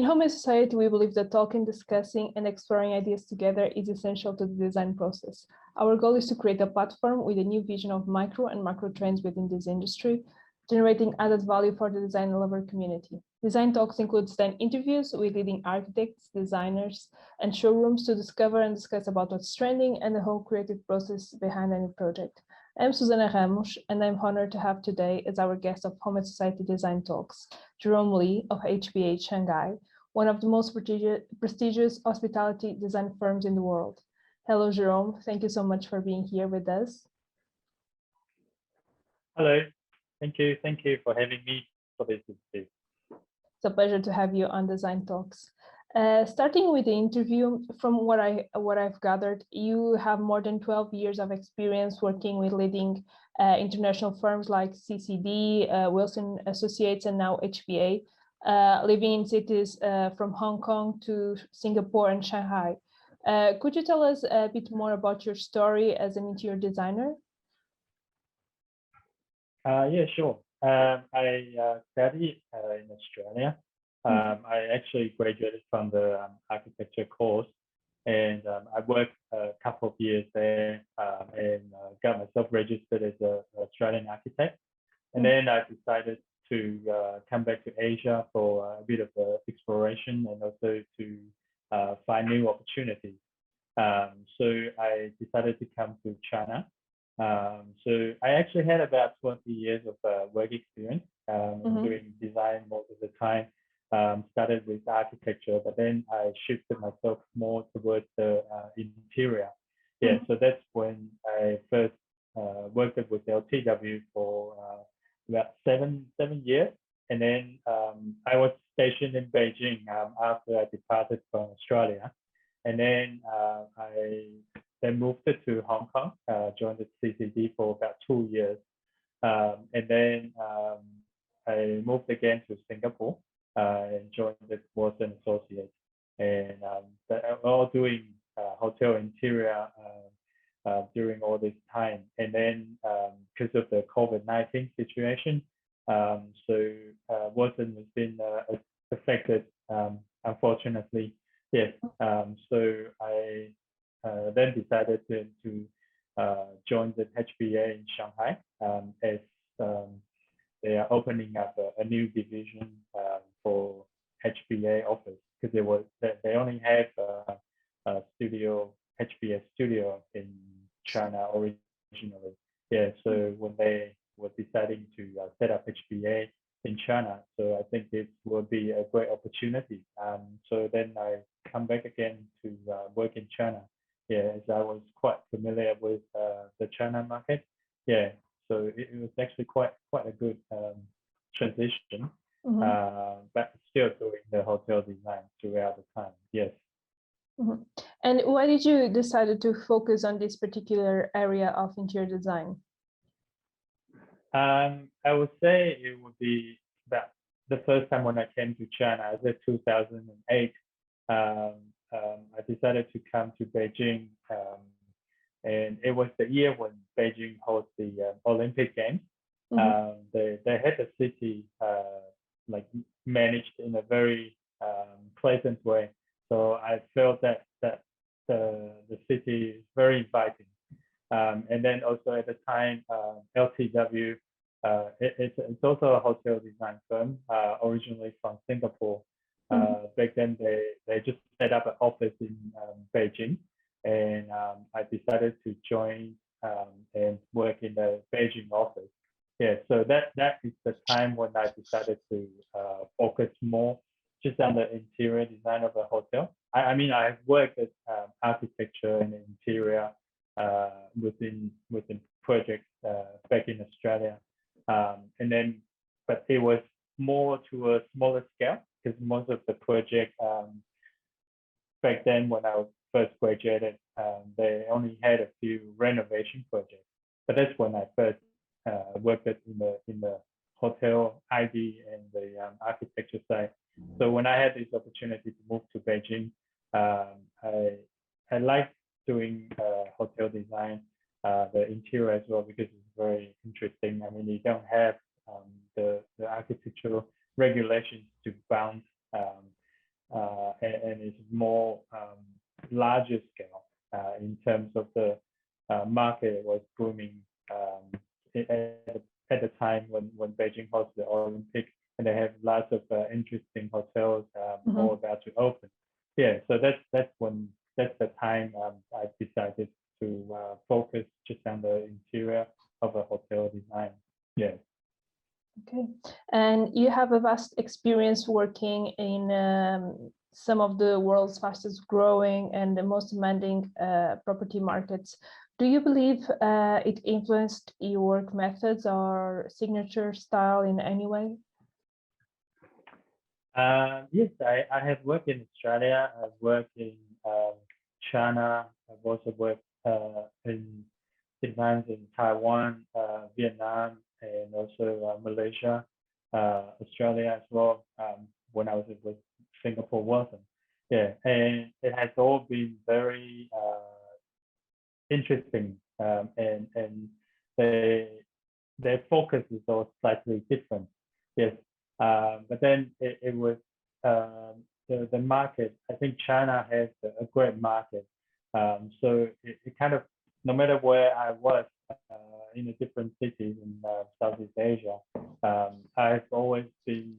Home Society, we believe that talking, discussing, and exploring ideas together is essential to the design process. Our goal is to create a platform with a new vision of micro and macro trends within this industry, generating added value for the design lover community. Design Talks includes 10 interviews with leading architects, designers, and showrooms to discover and discuss about what's trending and the whole creative process behind any project. I'm Susana Ramos, and I'm honored to have today as our guest of Home Society Design Talks, Jeromee Lee of HBA Shanghai, one of the most prestigious hospitality design firms in the world. Hello, Jerome. Thank you so much for being here with us. Hello. Thank you. Thank you for having me for this interview. It's a pleasure to have you on Design Talks. Starting with the interview, from what I've gathered, you have more than 12 years of experience working with leading international firms like CCD, Wilson Associates, and now HBA, living in cities from Hong Kong to Singapore and Shanghai. Could you tell us a bit more about your story as an interior designer? Yeah, sure. I studied in Australia. I actually graduated from the architecture course, and I worked a couple of years there and got myself registered as an Australian architect. And then I decided to come back to Asia for a bit of exploration and also to find new opportunities. So I decided to come to China. So I actually had about 20 years of work experience doing design most of the time. Started with architecture, but then I shifted myself more towards the interior. Yeah, so that's when I first worked with LTW for about seven years, and then I was stationed in Beijing after I departed from Australia, and then I moved to Hong Kong, joined the CCD for about 2 years, and then I moved again to Singapore and joined the Wilson Associates, and all doing hotel interior during all this time. And then because of the COVID-19 situation, so Wilson has been affected, unfortunately. Yes, so I then decided to join the HBA in Shanghai as they are opening up a new division for HBA office, because they only have a studio, HBA studio in China originally. Yeah, so when they were deciding to set up HBA in China, so I think this will be a great opportunity. So then I come back again to work in China. Yeah, as I was quite familiar with the China market. Yeah, so it was actually quite a good transition, but still doing the hotel design throughout the time. Yes. And why did you decide to focus on this particular area of interior design? I would say it would be about the first time when I came to China, as in 2008. I decided to come to Beijing, and it was the year when Beijing hosted the Olympic Games. They had the city like managed in a very pleasant way, so I felt that the city is very inviting. And then also at the time, LTW, it's also a hotel design firm, originally from Singapore. Back then, they just set up an office in Beijing, and I decided to join and work in the Beijing office. Yeah, so that is the time when I decided to focus more just on the interior design of a hotel. I mean, I've worked at architecture and interior within projects back in Australia, and then, but it was more to a smaller scale, because most of the project back then when I first graduated, they only had a few renovation projects. But that's when I first worked in the hotel ID and the architecture side. So when I had this opportunity to move to Beijing, I like doing hotel design, the interior as well, because it's very interesting. I mean, you don't have the architectural regulations to bound is more larger scale in terms of the market was booming at the time when Beijing hosted the Olympic, and they have lots of interesting hotels all about to open. Yeah, so that's the time I decided to focus just on the interior of a hotel design. Yeah. Okay, and you have a vast experience working in some of the world's fastest growing and the most demanding property markets. Do you believe it influenced your work methods or signature style in any way? Yes, I have worked in Australia. I've worked in China. I've also worked in designs in Taiwan, Vietnam, and also Malaysia, Australia as well. When I was with Singapore, Wilson. Yeah, and it has all been very interesting, and their focus is all slightly different. Yes, but then it was the market. I think China has a great market, so it kind of, no matter where I was in the different cities in Southeast Asia, I've always been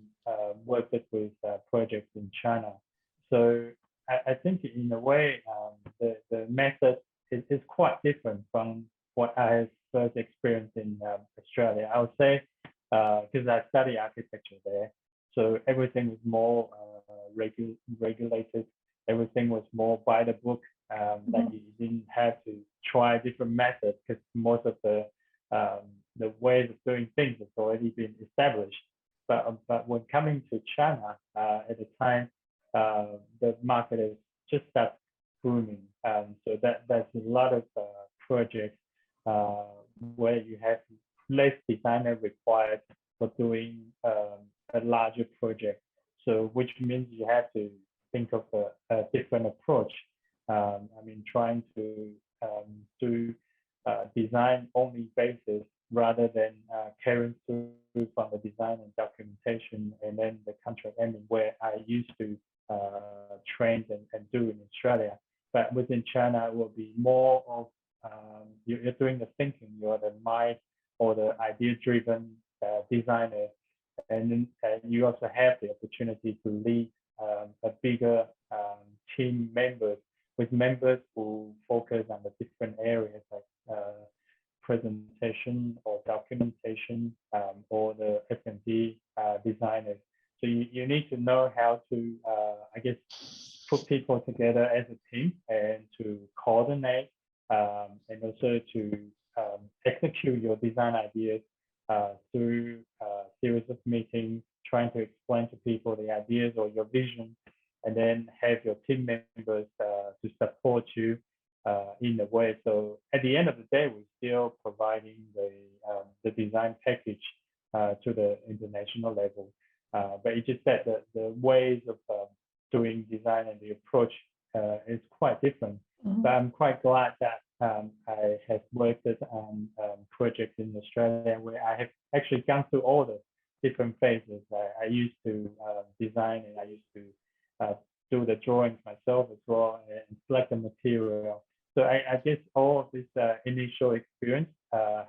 worked with projects in China. So I think in a way the method is quite different from what I first experienced in Australia. I would say because I study architecture there, so everything was more regulated. Everything was more by the book. That you didn't have to try different methods because most of the ways of doing things has already been established. But when coming to China at the time, the market is just started booming. So there's a lot of projects where you have less designer required for doing a larger project. So which means you have to think of a different approach. I mean, trying to do design only basis rather than carrying through from the design and documentation and then the contract ending, where I used to train and do in Australia. But within China, it will be more of you're doing the thinking, you're the mind or the idea-driven designer, and then you also have the opportunity to lead a bigger team members, with members who focus on the different areas like presentation or documentation or the F&D designers. So you need to know how to, I guess, put people together as a team and to coordinate and also to execute your design ideas through a series of meetings, trying to explain to people the ideas or your vision, and then have your team members to support you in a way. So at the end of the day, we're still providing the design package to the international level. But it's just that the ways of doing design and the approach is quite different. But I'm quite glad that I have worked on projects in Australia where I have actually gone through all the different phases. I used to design, and I used to do the drawings myself as well and select the material. So I guess all of this initial experience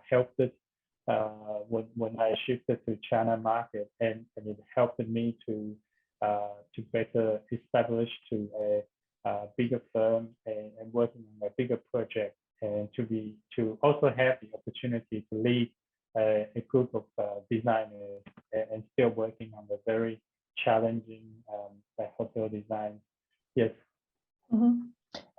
helped us when I shifted to China market, and it helped me to better establish to a bigger firm and working on a bigger project, and to also have the opportunity to lead a group of designers and still working on the very challenging hotel design. Yes.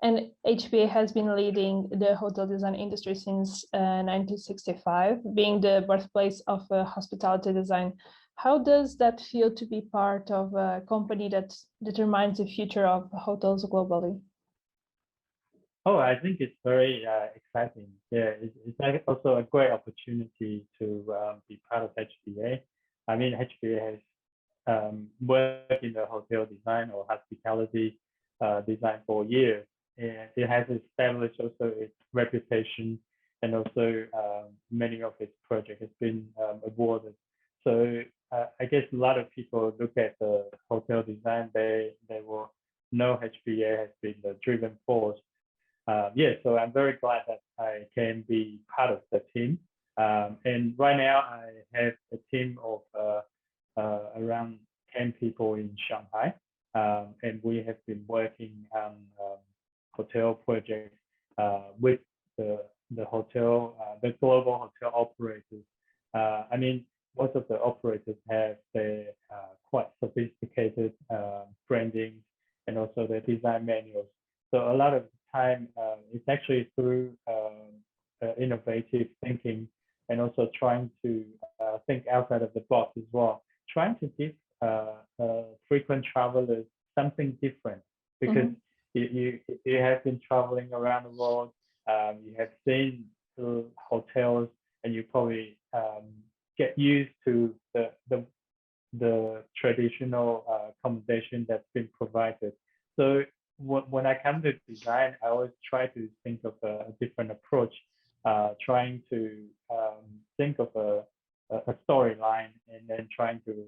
And HBA has been leading the hotel design industry since 1965, being the birthplace of hospitality design. How does that feel to be part of a company that determines the future of hotels globally? Oh, I think it's very exciting. Yeah, it's also a great opportunity to be part of HBA. I mean, HBA has worked in the hotel design or hospitality design for years, and it has established also its reputation, and also many of its projects have been awarded. So I guess a lot of people look at the hotel design, they will no HBA has been the driving force. So I'm very glad that I can be part of the team. And right now I have a team of around 10 people in Shanghai. And we have been working on hotel projects with the hotel, the global hotel operators. I mean, most of the operators have their quite sophisticated branding and also their design manuals. So a lot of the time, it's actually through innovative thinking and also trying to think outside of the box as well, trying to give frequent travelers something different, because you have been traveling around the world, you have seen hotels, and you probably get used to the traditional accommodation that's been provided. So when I come to design, I always try to think of a different approach, trying to think of a storyline, and then trying to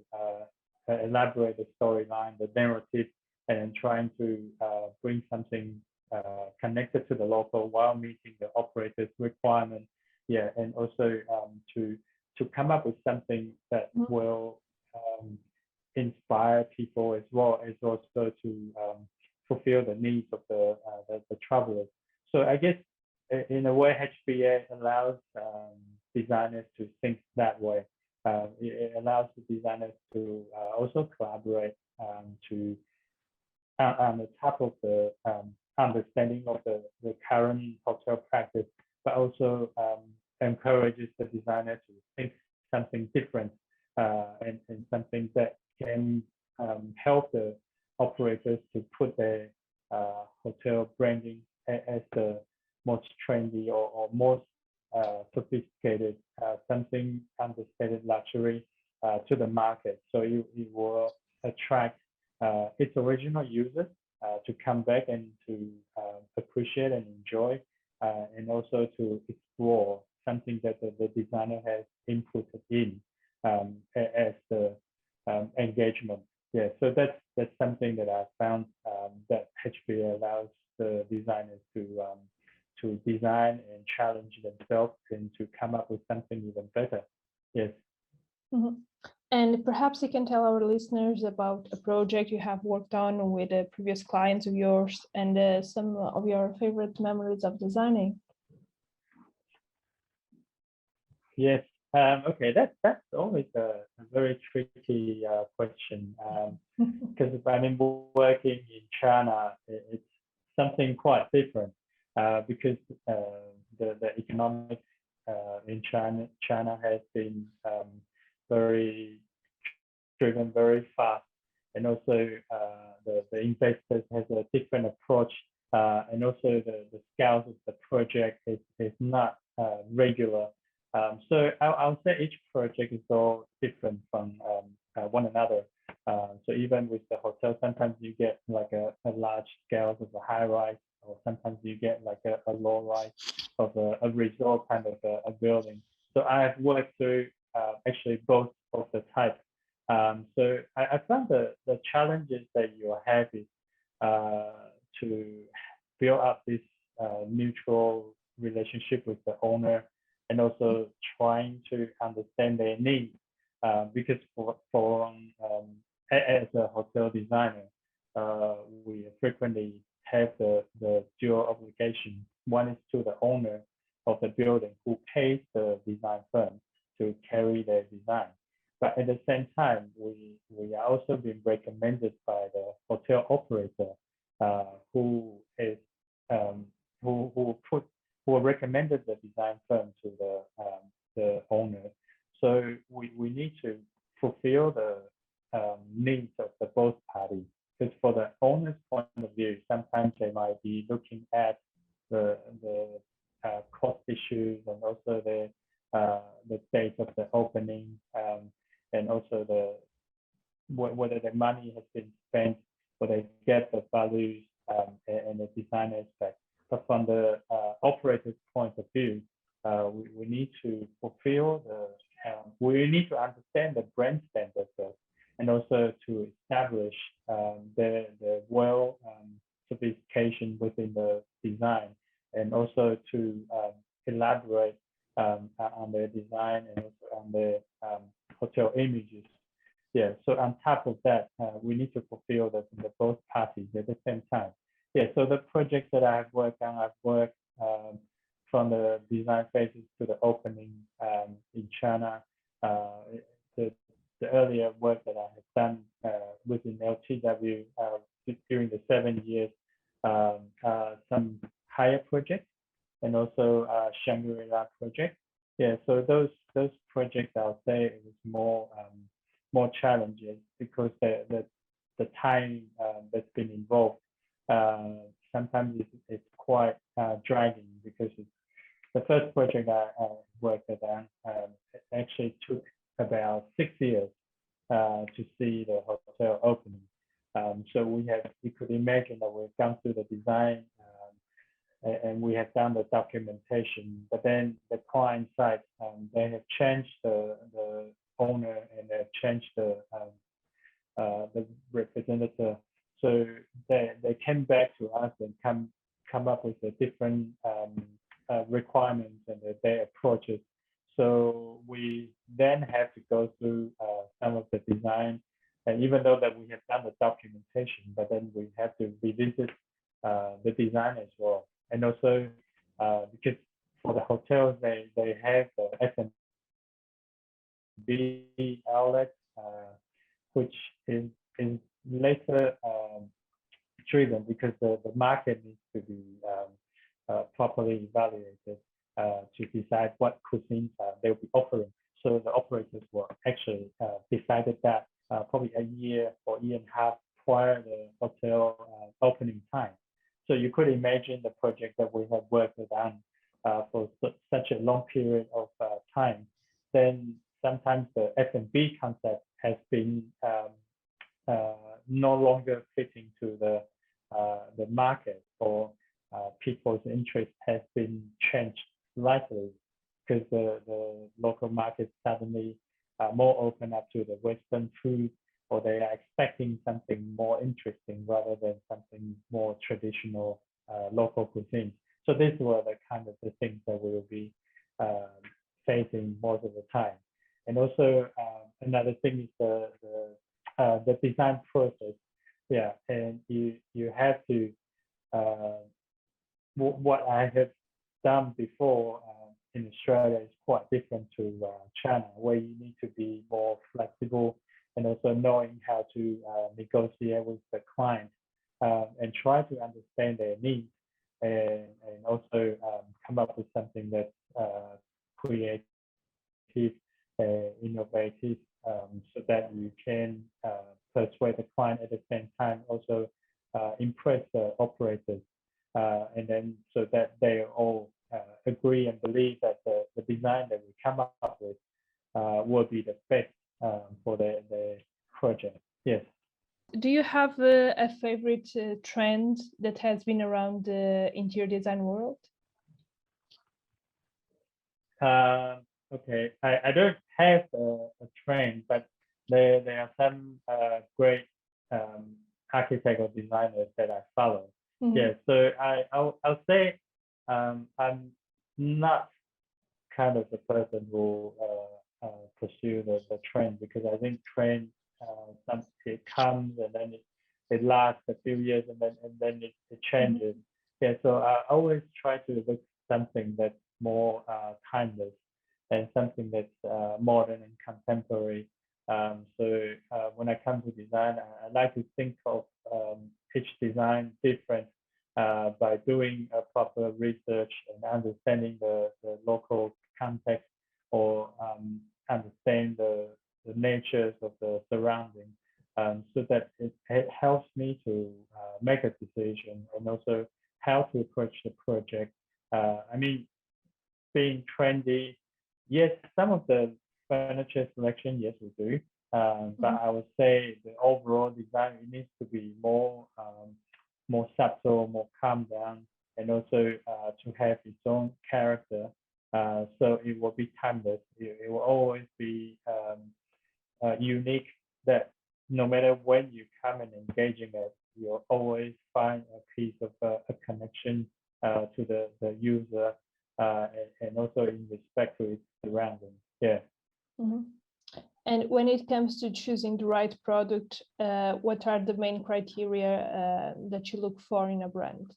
elaborate the storyline, the narrative, and then trying to bring something connected to the local while meeting the operator's requirement. Yeah, and also to come up with something that will inspire people, as well as also to fulfill the needs of the travelers. So I guess in a way, HBA allows designers to think that way. It allows the designers to also collaborate to on the top of the understanding of the current hotel practice, but also encourages the designer to think something different and something that can help the operators to put their hotel branding as the most trendy or most sophisticated, something understated luxury to the market. So it will attract its original users to come back and to appreciate and enjoy, and also to explore something that the designer has inputted in as the engagement. Yeah, so that's something that I found that HBA allows the designers to design and challenge themselves and to come up with something even better. Yes. And perhaps you can tell our listeners about a project you have worked on with previous clients of yours, and some of your favorite memories of designing. Yes. Okay, that's always a very tricky question, because I mean, working in China, it's something quite different, because the economics in China has been very driven very fast, and also the investors has a different approach, and also the scale of the project is not regular. So I'll say each project is all different from one another. So even with the hotel, sometimes you get like a large scale of a high rise, or sometimes you get like a low rise of a resort kind of a building. So I've worked through actually both of the types. So I found the challenges that you have is to build up this mutual relationship with the owner, and also trying to understand their needs, because as a hotel designer, we frequently have the dual obligation. One is to the owner of the building, who pays the design firm to carry their design. But at the same time, we are also being recommended by the hotel operator, who recommended the design firm to the owner. So we need to fulfill the needs of the both parties. Because for the owner's point of view, sometimes they might be looking at the cost issues, and also the date of the opening, and also whether the money has been spent, whether they get the values and the design aspect. But from the operator's point of view, we need to fulfill we need to understand the brand standards, and also to establish the well information within the design, and also to elaborate on the design and also on the hotel images. Yeah, so on top of that, we need to fulfill the both parties at the same time. Yeah, so the projects that I've worked on, I've worked from the design phases to the opening in China. The earlier work that I have done within LTW during the 7 years, some higher projects, and also Shangri-La project. Yeah, so those projects, I'll say it was more challenging because the time that's been involved sometimes it's quite dragging, because the first project I worked on actually took about 6 years to see the hotel opening. So you could imagine that we've gone through the design and we have done the documentation, but then the client side, they have changed the owner, and they've changed the representative. So they came back to us and come up with a different requirements and their approaches. So we then have to go through some of the design, and even though that we have done the documentation, but then we have to revisit the design as well. And also because for the hotels, they have the F&B outlet, which is later driven because the market needs to be properly evaluated to decide what cuisines they'll be offering. So the operators were actually decided that probably a year or year and a half prior to the hotel opening time. So you could imagine the project that we have worked on for such a long period of time. Then sometimes the F&B concept has been no longer fitting to the market, or people's interest has been changed slightly because the local market suddenly more open up to the Western food, or they are expecting something more interesting rather than something more traditional local cuisine. So these were the kind of the things that we will be facing most of the time. And also another thing is the design process. Yeah, and you have to what I have done before in Australia is quite different to China, where you need to be more flexible and also knowing how to negotiate with the client and try to understand their needs, and also come up with something that's creative, innovative, so that you can persuade the client at the same time, also impress the operators, and then so that they all agree and believe that the design that we come up with will be the best for the project. Yes. Do you have a favorite trend that has been around the interior design world? Okay, I don't have a trend, but there are some great architects or designers that I follow. Mm-hmm. Yeah, so I'll say I'm not kind of the person who pursue the trend, because I think trend it comes and then it lasts a few years and then it changes. Mm-hmm. Yeah, so I always try to look something that's more timeless and something that's modern and contemporary. So when I come to design, I like to think of each design different by doing a proper research and understanding the local context, or understand the natures of the surrounding, so that it helps me to make a decision, and also how to approach the project. I mean, being trendy, yes, some of the furniture selection, yes, we do. But I would say the overall design, it needs to be more subtle, more calm down, and also to have its own character. So it will be timeless. It will always be unique, that no matter when you come and engage in it, you'll always find a piece of a connection to the user, and also in respect to its surroundings. Yeah. Mm-hmm. And when it comes to choosing the right product, what are the main criteria that you look for in a brand?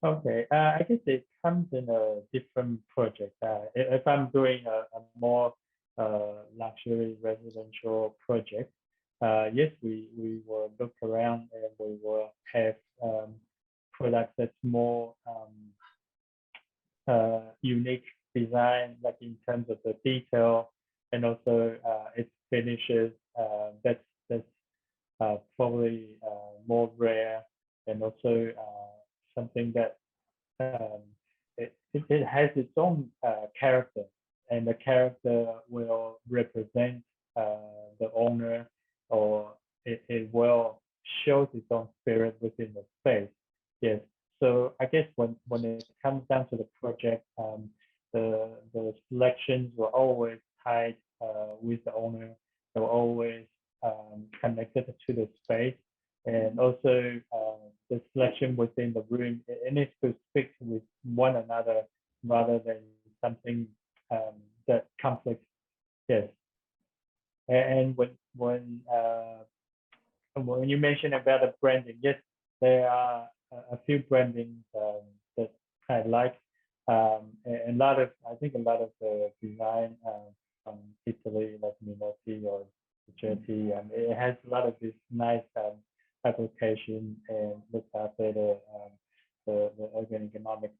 Okay, I guess it comes in a different project. If I'm doing a more luxury residential project, yes, we will look around and we will have products that's more unique design, like in terms of the detail and also its finishes. That's probably more rare, and also something that it has its own character, and the character will represent the owner, or it will shows its own spirit within the space. Yes. So I guess when it comes down to the project, the selections were always tied with the owner. They were always connected to the space, and also the selection within the room. It needs to speak with one another rather than something that conflicts. Yes. And when you mentioned about the branding, yes, there are a few brandings that I like. A lot of, I think a lot of the design from Italy, like Minotti or Giorgetti, it has a lot of this nice application and looks after the ergonomic.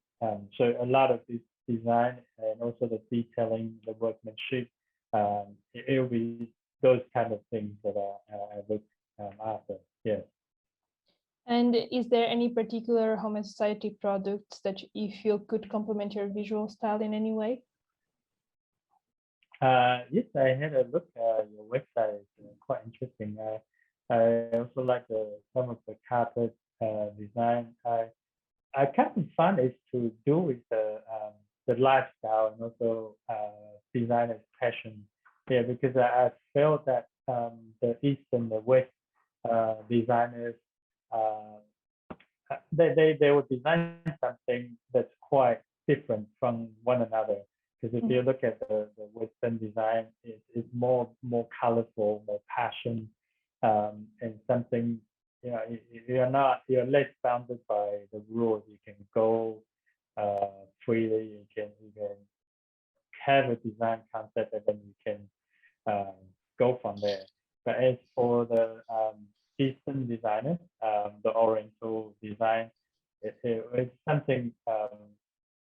So a lot of this design and also the detailing, the workmanship, it will be those kind of things that I look after. Yes. And is there any particular home and society products that you feel could complement your visual style in any way? Yes, I had a look at your website. It's quite interesting. I also like some of the carpet design. I kind of find it's to do with the lifestyle and also designer's passion. Yeah, because I felt that the East and the West designers, they would design something that's quite different from one another. Because if you look at the Western design, it's more colorful, more passion, and something, you know, you're less bounded by the rules. You can go freely. You can have a design concept, and then you can go from there. But as for the Eastern designers, the Oriental design, it's something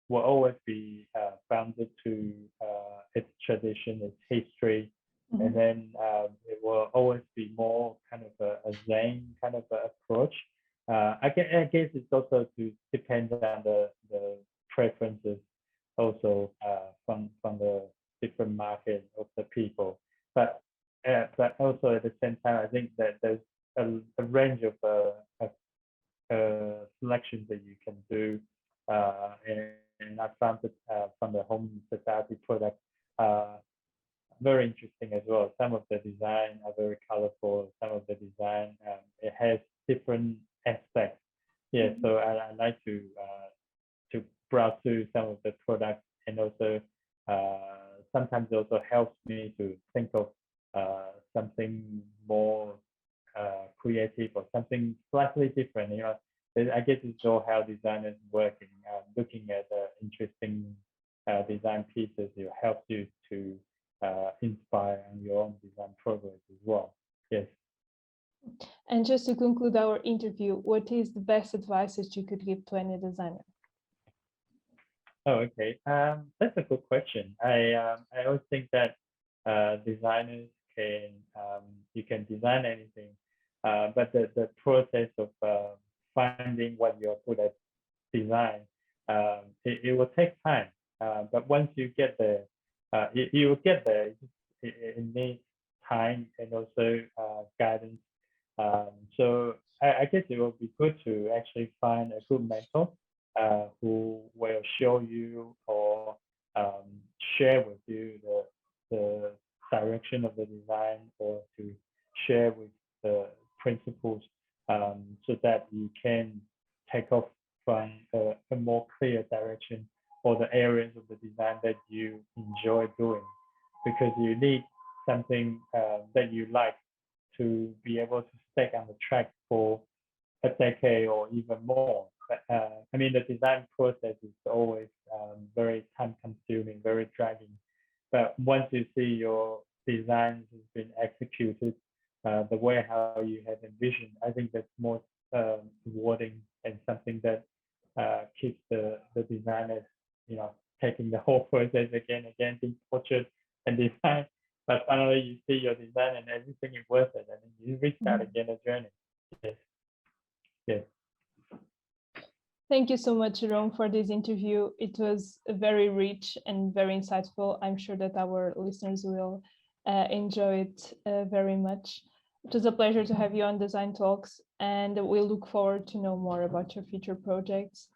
will always be bounded to its tradition, its history, and then it will always be more kind of a Zen kind of approach. I guess it's also to depend on the preferences also from the different market of the people, but also at the same time, I think that there's a range of selections that you can do, and I found it from the home society product very interesting as well. Some of the design are very colorful. Some of the design it has different aspects. Yeah, so I like to browse through some of the products, and also sometimes it also helps me to think of something more creative or something slightly different. You know, I guess it's all how designers working. Looking at interesting design pieces, it helps you to inspire on your own design progress as well. Yes. And just to conclude our interview, what is the best advice that you could give to any designer? Oh, okay. That's a good question. I always think that designers can you can design anything, but the process of finding what you're good at design, it will take time. But once you get there, you will get there. It needs time and also guidance. So I guess it will be good to actually find a good mentor who will show you or share with you the direction of the design, or to share with the principles so that you can take off from a more clear direction or the areas of the design that you enjoy doing, because you need something that you like to be able to stay on the track for a decade or even more. But, I mean, the design process is always very time consuming, very dragging. But once you see your designs has been executed the way how you had envisioned, I think that's more rewarding and something that keeps the designers, taking the whole process again, being tortured and design. But finally, you see your design and everything is worth it, and then you restart again a journey. Yes. Yes. Thank you so much, Jerome, for this interview. It was very rich and very insightful. I'm sure that our listeners will enjoy it very much. It was a pleasure to have you on Design Talks, and we look forward to know more about your future projects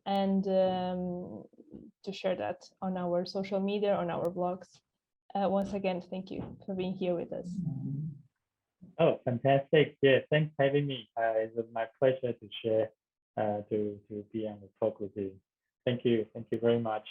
and to share that on our social media, on our blogs. Once again, thank you for being here with us. Oh, fantastic. Yeah, thanks for having me. It was my pleasure to share, to be on the talk with you. Thank you very much.